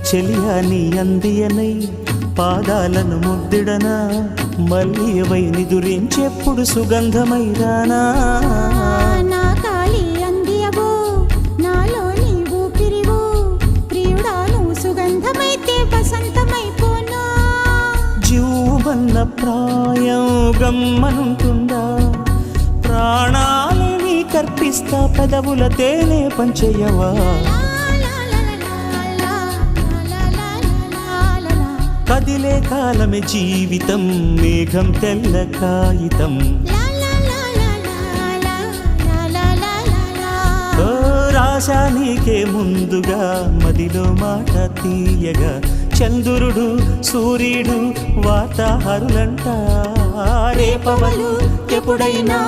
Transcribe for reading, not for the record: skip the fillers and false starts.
చెలియా నీ అందియనై పాదాలను ముద్దిడనా మల్లియవై నిదురించెప్పుడు సుగంధమై రానా నా కాలి అందియవో నాలో నీ ఊపిరివో ప్రియుడాను సుగంధమైతే వసంతమైపోనా జీవమన్న ప్రాయం గమ్మనుంటుందా ప్రాణాలే నీ కర్పిస్తా పెదవుల తేనె పంచయ్యవా కదిలే కాలమే జీవితం మేఘం తెల్ల కాగితం ఓ రాశా నీకే ముందుగా మదిలో మాట తీయగా చంద్రుడు సూర్యుడు వార్తాహరులంట రేపవలు ఎప్పుడైనా